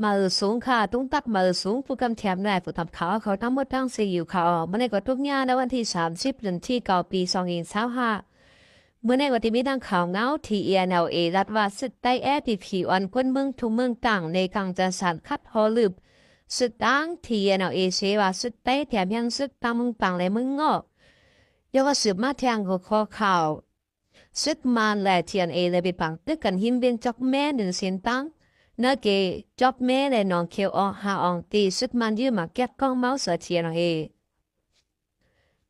มาสูงค่ะตุ้งตักมาสูงผู้กำแถมนายผู้ทำข่าวเขาทั้งหมดทั้งสี่อยู่ข่าวเมื่อในกว่าทุกงานในวันที่30 เดือนที่ 9 ปี 2025เมื่อในวันที่มีดังข่าวเงาที่ ENLA รัฐว่าสุดใต้แอพีพีอันกวนเมืองทุกเมืองต่างในกลางจันทร์สันคัดฮอลืบสุดตั้งที่ ENLA เสว่าสุดใต้แถมยังสุดตามเมืองต่างและเมืองงอกยาวสืบมาแทงหัวข้อข่าวสุดมันและ TNA เลยไปปังตึกกันหิมเบียงจอกแม่หนึ่งเสียงตั้งเนื้อเกจอบแม่และน้องเขียวออหาอองตีสุดมันยืมมาแก็บกล้องเมาส์เสีย TNA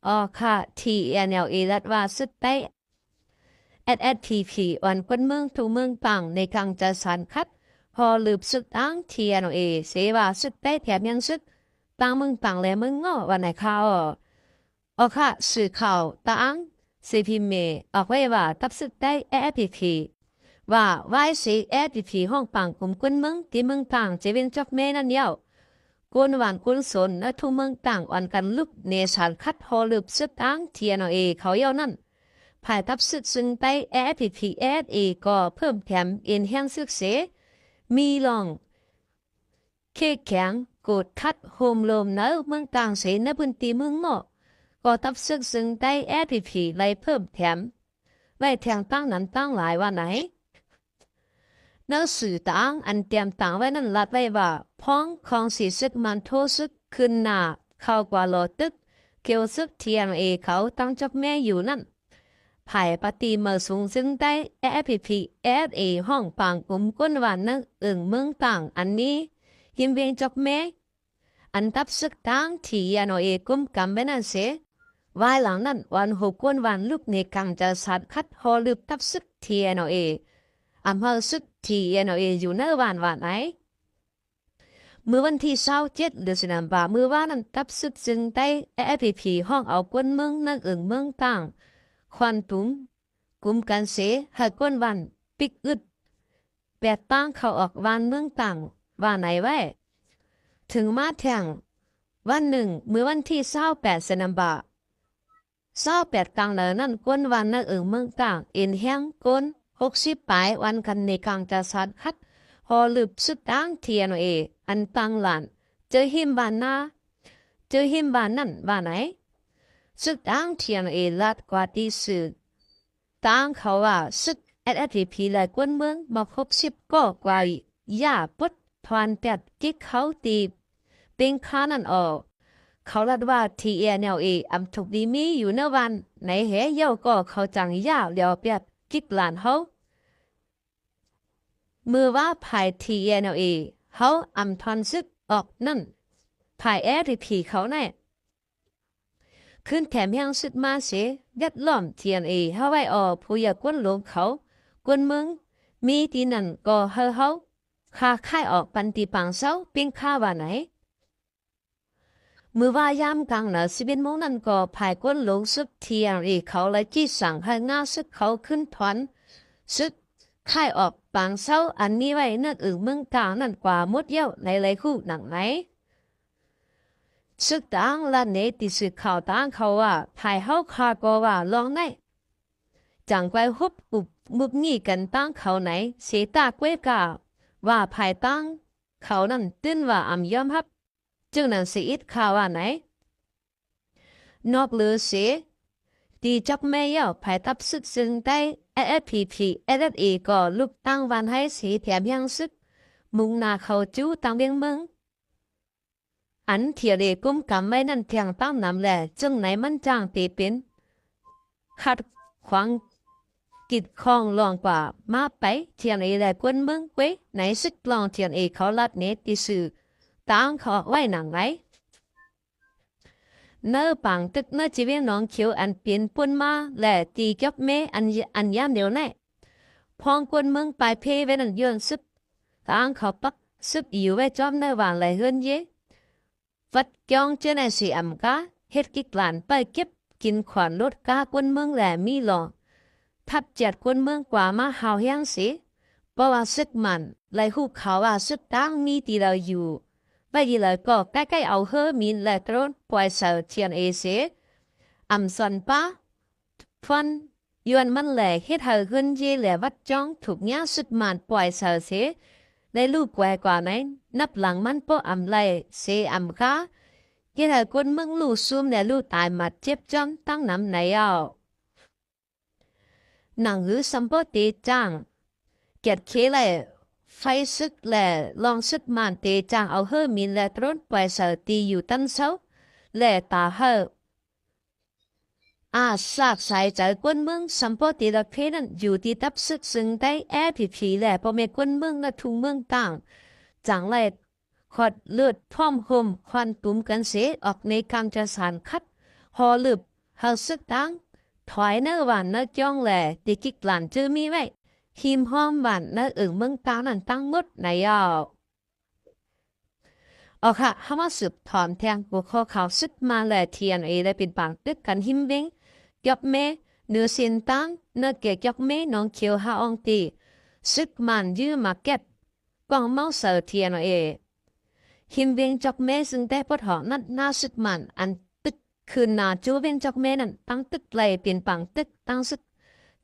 อ๋อค่ะ TNLA รัฐว่าสุดใต้ SSPP วันคนเมืองทุกเมืองต่างในกลางจะสันคัดพอลืบสุดตั้ง TNA เสว่าสุดใต้แถมยังสุดต่างเมืองต่างและเมืองงอวันไหนข่าวอ๋อค่ะสื่อข่าวต่างซีพีเมออกไว้ว่าตับสุดใต้ SSPP ว่าไว้สีSSPP ห้องปังกลุ่มคนเมืองที่เมืองต่างจะเป็นจอกแม่นั่นเดียวกวนหวานกวนสนและทุกเมืองต่างวันกันลุกเนสันคัดพอลืบสุดตั้ง TNA เขาเย้านั่นภายทับสุดซึ่งใต้ SPPSA ก็เพิ่มแถมเอ็นแห้งซึกเสมีลองเคแข็งกดคัดโฮมลมเนื้อเมืองต่างเสในพื้นที่เมืองหมอกก็ทับซึกซึ่งใต้ SPP ไล่เพิ่มแถมไว้แทงตั้งนั้นตั้งหลายว่าไหนเนื้อสื่อต่างอันเตรียมต่างไว้นั้นลัดไว้ว่าพ้องของสีซึกมันโทซึกขึ้นหน้าเข้ากว่าโลตึกเกี่ยวซึก TNA เขาตั้งจับแม่อยู่นั่นภายปฏิมาสูงซึ่งได้ FPPSA ห้องปางกลุ่มก้นหวานนักเมืองต่างอันนี้หิมเวียงจอกแม่อันทับซึกตั้งที่ยานเอกุมกำเบนันเสวายหลังนั้นวันหกก้นหวานลูกในกังจะสัตว์คัดฮอลืบทับซึกที่ยานเออำเภอซึกที่ยานเออยู่ในวันไหนเมื่อวันที่27 เดือนสิงหาคมเมื่อวานนั้นทับซึกจึงได้ FPP ห้องเอาก้นเมืองนักเมืองต่างควันตุ้มกุมกันเสหากก้นวันปิกอึดแปดตั้งเขาออกวันเมืองต่างว่าไหนไว้ถึงมาแทงวันหนึ่งเมื่อวันที่28 สิงหาคมกลางเดือนนั้นก้นวันนักเมืองต่างเอ็นแห้งก้น60 ปลายวันกันในกลางจะสัดคัดพอลืบสุดตั้งเทียนเออันตังหลานเจอหิมบานนาเจอหิมบานนั่นว่าไหนสุดตั้งเทียนเอลัดกว่าที่สุดตั้งเขาว่าสุดSSPP และกวนเมืองมาพบ10ก็กว่าย่าปดทวนแปดกิ๊กเขาตีเป็นข้านั่นออกเขาลัดว่า TNLA อำถูกดีมีอยู่ในวันไหนเหยเย้าก็เขาจังย่าเลียวเปียดกิ๊กหลานเขามือว่าภาย TNLA เขาอำทอนซึกออกนั่นภาย SSPP เขาแน่ขึ้นแถมยังสุดมาเสียยัดล้อม TNA เฮาไว้ผู้อยากกวนหลงเขากวนเมืองมีที่นั่นก็เฮาค่าค่ายออกปันตีปังเศร้าปิ้งค่าว่าไหนมือว่ายามกลางนะ11 โมงนั้นก็ภายกวนหลงสุด TNA เขาเลยจี้สั่งให้ง่าสุดเขาขึ้นถอนสุดค่ายออกปังเศร้าอันนี้ไว้นักเมืองกลางนั่นกว่าหมดเย้าในไรคู่หนังไหนซึกต่างและเนติสึกข่าวต่างเขาว่าภายเฮาคาก็ว่าลองได้จังไว้ฮุบอุบมุบงี้กันตั้งเขาไหนเสตากเวกาว่าภายตั้งเขานั่นตื้นว่าอำยอมรับจึงนั้นสิอิดข่าวว่าไหนนอกเลือเสตีจับแม่เย่าภายทับซึกซึ่งได้ SSPP SSA ก็ลุกตั้งวันให้สีแถมยังซึกมุ่งหน้าเขาจู้ตั้งเบียงเมืองอันเทียเรกุ้มกำไว้นั่นเทียงตั้งนำแหละจึงไหนมันจ้างตีเป็นขัดขวางกิดคองลองกว่ามาไปเทียนเอแหละกวนเมืองเว้ไหนซึกลองเทียนเอเขาลัดเนติสื่อตั้งเขาไว้หนังไหนเนื้อปังตึกเนื้อจีเวียงน้องเขียวอันเปลี่ยนปุ่นมาและตีกับเมอันยามเดียวแน่พองกวนเมืองไปเพไว้นั่นย้อนซึบตั้งเขาปักซึบอยู่ไว้จอมเนื้อวางไหลเฮือนเย่วัดยองเจนสีอำกาเฮ็ดกิกหลานไปเก็บกินขวานรถกากวนเมืองแหลมีหลอทับเจ็ดกวนเมืองกว่ามาหาวยังสิเพราะว่าซึกมันไหลหูเขาว่าซึกตั้งมีตีเราอยู่ไว้ดีเลยก็ใกล้ๆเอาเฮอมีนและตรนปล่อยเสาเทียนเอเสอำสันป้าฟันยวนมันแหลเฮ็ดเฮอขึ้นเจแหลวัดจ้องถูกเนี้ยซึกมันปล่อยเสาเสได้ลูกแกว่าไหนใน นับหลังมันโปอำไลเสอำค้าเกี่ยคนเมืองลู่ซุ่มและลู่ตายมาเจ็บจอมตั้งน้ำไหนเอาหนังหือสัมปตีจังเกียดเคเลยไฟซึกและลองซึกมันเตจังเอาเฮอมินและตรนปล่อยเสตีอยู่ตั้งเสาและตาเฮอซากสายจากคนเมืองสัมปติละเพนั้นอยู่ที่ทับซึกซึ่งได้แอผีและพอเมคนเมืองและทุ่งเมืองต่างจังไรขอดเลือดพร้อมห่มควันตุ่มกันเสออกในกลางจะสารคัดหอลืบเฮาซึกตังถอยเนื้อหวานเนื้อจ้องแหล่ติกิกหลานจื้อมีไว้หิมหอมหวานเนื้ออึ่งเมืองตานั้นตั้งหมดในยาวเอาค่ะห้ามาสืบถอนแทงหัวข้อข่าวซึกมาแหล่เทียนได้เป็นปางตึกกันหิมเวงยกเมเนื้อสินตังเนื้อเกยกเมน้องเขียวฮาองตีซึกมันยื้อมาเก็บกองเมาเสือเทียนหิมเวียงจอกเมซึ่งได้ปดหอนัดหน้าสุดมันอันตึกคืนนาจูเวียงจอกเมนั้นตั้งตึกไหลเปลี่ยนปังตึกตั้งสุด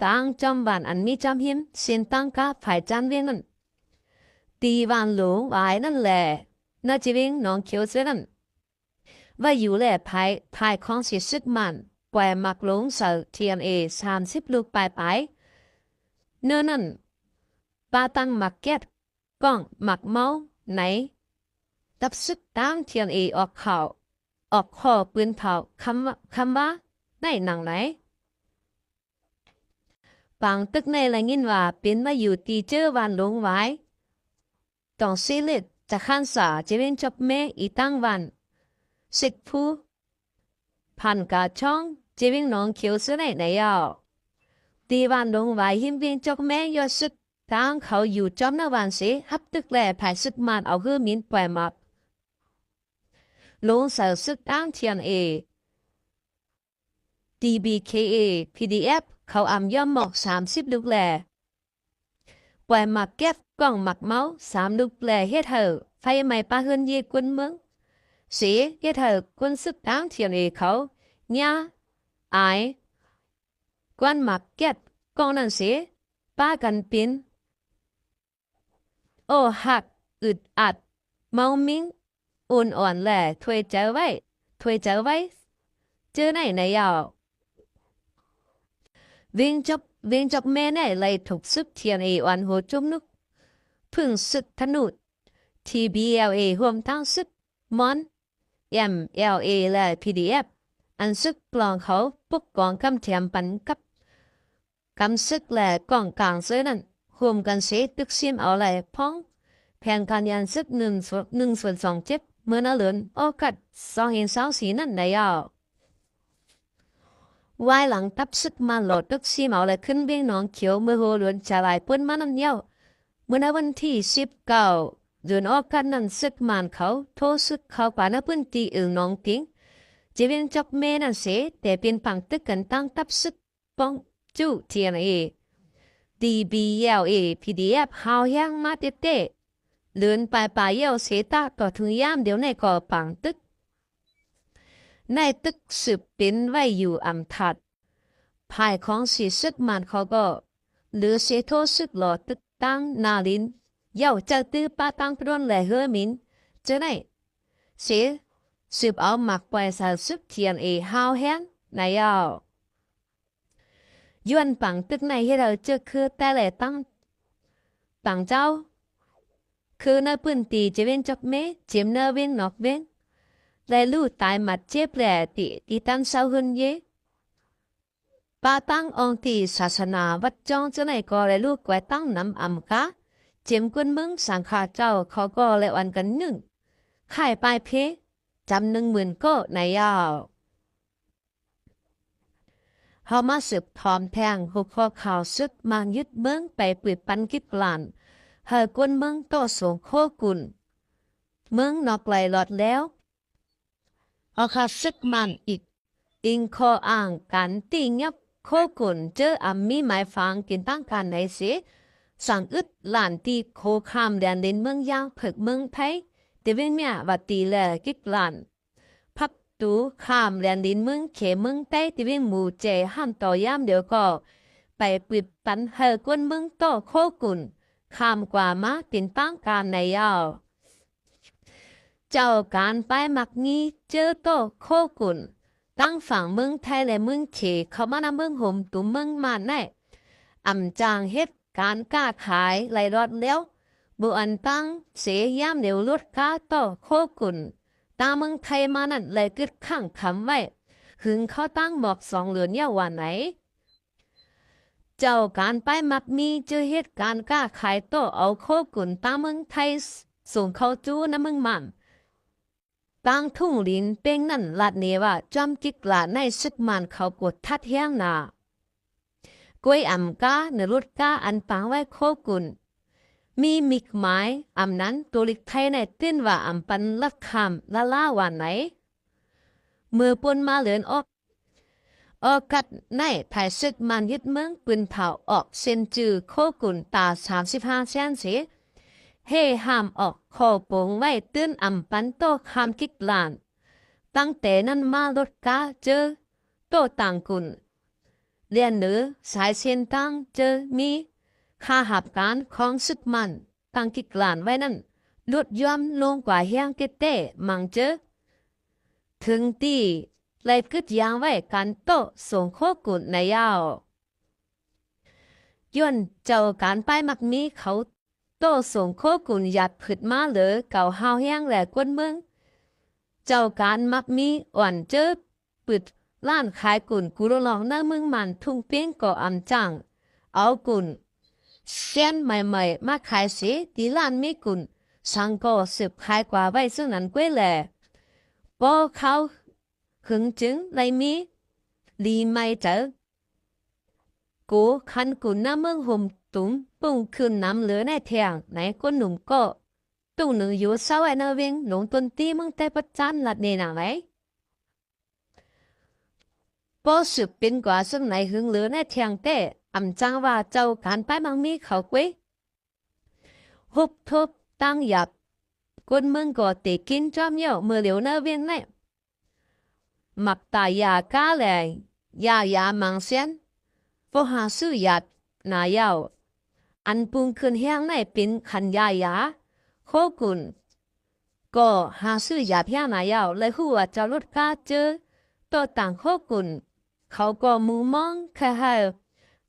ตั้งจอมบานอันมีจอมหิมเสียนตั้งกาฝ่ายจานเวียงนั้นตีวันหลวงไว้นั่นแหละน่าจะเวียงน้องเขียวเสียนั้นว่าอยู่แหละภายของเสียสุดมันปล่อยมักหลงเสือเทียน30 ลูกไปเนื้อนั้นปาตั้งมักเก็ตก้องมักเมาไหนตับซึกตามเทียนออกข่าวออกข้อปืนเผาคำว่าในหนังไหนปางตึกในละยินว่าเป็นมาอยู่ตีเจอวันลงไว้ต้องซีลิดจะขันสาจะเป็นจบเมอีตั้งวันสิกผู้พันกาช่องจะเป็นน้องเขียวเสื้อในยาวตีวันลงไว้หิมเป็นจบเมยอดสุดตั้งเขาอยู่จอมนาวันเสียฮับตึกแหล่ภายสุดมันเอาเฮือมินปล่อยมาลงเสือซึกตั้งเทียนDBKA PDF เขาอำย่อมหมอก30 ลูกแหล่ปล่อยหมักเก็บกล่องหมักเมา3 ลูกแหล่เฮ็ดเถอไฟใหม่ปาเฮือนเยกวนเมืองเสียเฮ็ดเถอคนซึกตั้งเทียนเขาญ่าอายกวนหมักเก็บกล่องนั้นเสียป้ากันปินโอ้หักอึดอัดเมามิงอุ่นอ่อนแหล่ถวยเจอไว้เจอไหนยาววิ่งจบแม่ไหนเลยถูกซึกเทียนวันหัวจุ่มนุกพึ่งซึกธนุด TBLA รวมทั้งซึกมอน MLA และ PDF อันซึกกลองเขาปุกกองคำเทียมปันกับกำซึกและกองกลางเสือนั้นรวมกันเสียตึกซิมเอาไหลพ้องแผนการยันซึก1/2/7เมื่อนาเลือนโอกัด2/24นั่นได้ยาววายหลังตับซึกมาโหลดตึกซีเมาและขึ้นเวียงน้องเขียวเมื่อโหลวนจะลายปืนมันนั่นเย้าเมื่อวันที่19เดือนออกกันนั้นซึกมันเขาโทษซึกเขาป่าในพื้นที่อื่นน้องทิ้งจะเป็นจอกเมนั่นเสียแต่เป็นปังตึกกันตั้งตับซึกป้องจู้เทียนDBLA PDF หาวยังมาเตะเลือนไปเย้าเสียตาต่อถึงยามเดี๋ยวในก่อปังตึกในตึกสืบเป็นไว้อยู่อำทัดภายของสีซึกมันเขาก็หรือเสียโทษซึกหลอตึกตั้งนาลินเย้าจะตื้อป้าตั้งพรนแหล่เฮอมินจะไหนเสียสืบเอาหมักปล่อยสาวซึกเทียนฮาวแฮนนายาวย้วนปังตึกในให้เราเจอคือแต่แหล่ตั้งปังเจ้าคือในพื้นตีจะเป็นจอกเมเจียมเนเว้นนอกเว้นและลู่ตายมัดเจ็บแหล่ที่ตั้งเศร้าหึนเยป้าตั้งองค์ที่ศาสนาวัดจองจะไหนก็และลูกไว้ตั้งน้ำอำกะเจียมกวนเมืองสังขาเจ้าเขาก็และวันกันหนึ่งข่ายปลายเพจำ10,000ก็ในยาวเฮามาสืบทอมแทงหัวข้อข่าวซึกมางยึดเมืองไปปุยปันกิบลานเฮอกวนเมืองต่อส่งโคกุลเมืองนอกไหลหลอดแล้วเอาคาซึกมันอีกอิงคออ่างกันตีงับโคกุนเจอมีหมายฟังกินตั้งการไหนเสียสั่งอึดหลานตีโคข้ามแดนดินเมืองยางเผิกเมืองไทยเตเวนเมียวัดตีแลกิกหลานพักตูข้ามแดนดินเมืองเขเมืองใต้เตเวนหมู่เจห้ามต่อยามเดียวก็ไปปิดปันเฮอกวนเมืองต่อโคกุนข้ามกว่ามาเป็นตั้งการในยาว เจ้าการไปมักงี้เจอโตโคกุนตั้งฝั่งเมืองไทยและเมืองเขเขามานำเมืองห่มตุ่มเมืองมาแน่อำจางเฮ็ดการก้าขายไหลรอดแล้วบุอันตั้งเสียยามเดียวลดก้าโตโคกุนตาเมืองไทยมานั่นเลยกึดข้างคำไว้หึงเขาตั้งบอกสองเหลือนยาวันไหนเจ้าการไปมักมีเจอเหตุการณ์ก้าขายโตเอาโคกุนตาเมืองไทยส่งเขาจู้น้ำเมืองมันตั้งทุ่งลินเป้งนั่นลาดเนว่าจอมกิกลาในซึกมันเขาปวดทัดเฮียงนากวยอ่ำกาเนรุดกาอันปังไว้โคกุนมีมิกหมายอำนั้นตัวลิกไทยในตื้นว่าอำปันลัดคำละล่าวันไหนเมื่อปนมาเหลือนออกกัดในภายศึกมันยึดเมืองปืนเผาออกเซนจือโคกุนตา35เซนเสเฮห้ามออกคอโปงไว้ตื้นอำปันโตคำกิกลานตั้งแต่นั้นมาลดกาเจอโตต่างกุนเรียนเหนือสายเส้นตั้งเจอมีค่าหับการของศึกมันตั้งกิกลานไว้นั้นลดย่อมลงกว่าเฮียงเกเต้มังเจอถึงตีเลยกึดยางไว้กันโตส่งโคกุนในยาวย้อนเจ้าการไปมักมีเขาโตส่งโคกุนหยัดผึดมาเหลือเก่าห้าวแห้งแหลกวนเมืองเจ้าการมักมีอ่อนเจอปึดล้านขายกุนกุลลองหน้าเมืองมันทุ่งเปี้ยงก่ออำจังเอากุนเส้นใหม่ๆมาขายเสียตีล้านมีกุนสังก็สืบขายกว่าไว้ซึ่งนั้นกล้วยแหล่พอเขาหึงจึงเลยมีลีไม่เจอกูคันกุนหน้าเมืองห่มตุ้มปุ่งคืนน้ำเหลือในแทงไหนก็หนุ่มก็ตุ้งหนึ่งอยู่เศร้าไอ้นาเวงหลงต้นตีมึงแต่ประจันหลัดเนนังไหนพอสืบเป็นกว่าซึ่งไหนหึงเหลือในแทงแต่อำจังว่าเจ้าการไปมังมีเขาเว้ยหุบทบตั้งหยับคนเมืองก็เตะกินจอมเยี่ยวเมื่อเหลียวนาเวงในมักตายาก้าแหลยามังเซียนพอหาซื้อหยัดนายาวอันปุงขึ้นเฮียงในเป็นขันยาโคกุนก็หาซื้อหยาเพียงนายาวเลยหัวจะลดกาเจอตัวต่างโคกุนเขาก็มูมองแค่ให้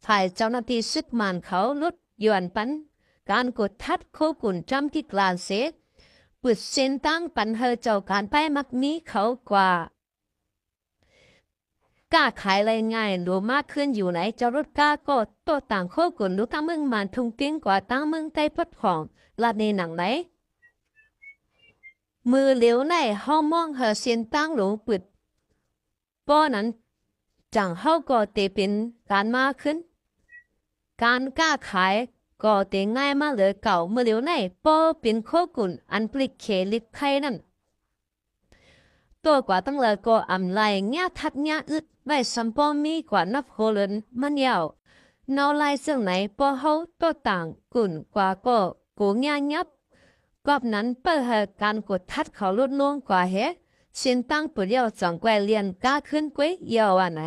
ฝ่ายเจ้าหน้าที่ซึกมันเขาลดยวนปันการกดทัดโคกุนจำที่กลานเสกปุดเส้นตั้งปันเฮเจ้าการไปมักมีเขากว่ากล้าขายอะไรง่ายหรือมากขึ้นอยู่ไหนจรถกล้าก็โตต่างโคกุนลูกตั้งเมืองมันทุ่งเตียงกว่าตั้งเมืองใต้พัดของลาดในหนังไหนมือเหลียวในห้องมองเฮเสียนตั้งหลงปิดป้อนั้นจังเฮาก็เตเป็นการมากขึ้นการกล้าขายก็เตง่ายมาเหลือเก่าเมื่อเหลียวในป้อเป็นโคกุนอันปลิกเคลิกไข่นั่นตัวกว่าตั้งเลยก็อำไลเงี้ยทัดเงี้ยอึดไว้สัมปอมีกว่านับโคเลนมันยาวนอลายซึ่งไหนปอเฮาตัวต่างกุ่นกว่าก็กูเงี้ยยับกอบนั้นเปิดให้การกดทัดเขาลดลงกว่าเฮเส้นตั้งปุดเยาวจังแกวเลียนก้าขึ้นกวยเยาวอันไหน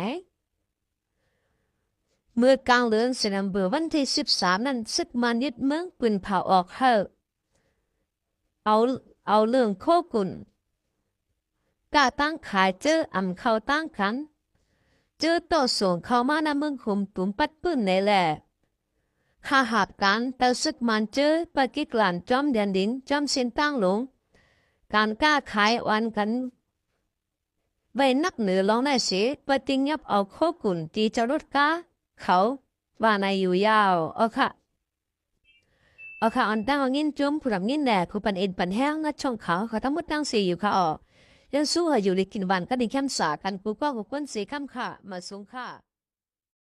เมื่อกลางเดือนสิงหาคมวันที่13นั้นซึกมันยึดเมืองปืนเผาออกเฮเอาเรื่องโคกุนกล้าตั้งขายเจออำเข้าตั้งขันเจอต่อส่งเข้ามาในเมืองขุมตุ่มปัดปื้นในแหล่ข้าหาบกันแต่ซึกมันเจอปกิกลานจอมเดียนดินจอมเส้นตั้งหลงการกล้าขายวันกันไว้นักเหนือลองได้เสียปฏิญญับเอาโคกุนตีจรดกาเขาว่าในอยู่ยาวค่ะอันตั้งเอางินจุ้มผู้รับงินแหล่ผู้ปันเอ็นปันแห้งงัดช่องเขาทั้งหมดตั้งสี่อยู่ค่ะยังสู้อยู่ในกินวันก็ดิ้งแคมสากันกูก็กูก้นสีข้ามค่ะมาสูงค่ะ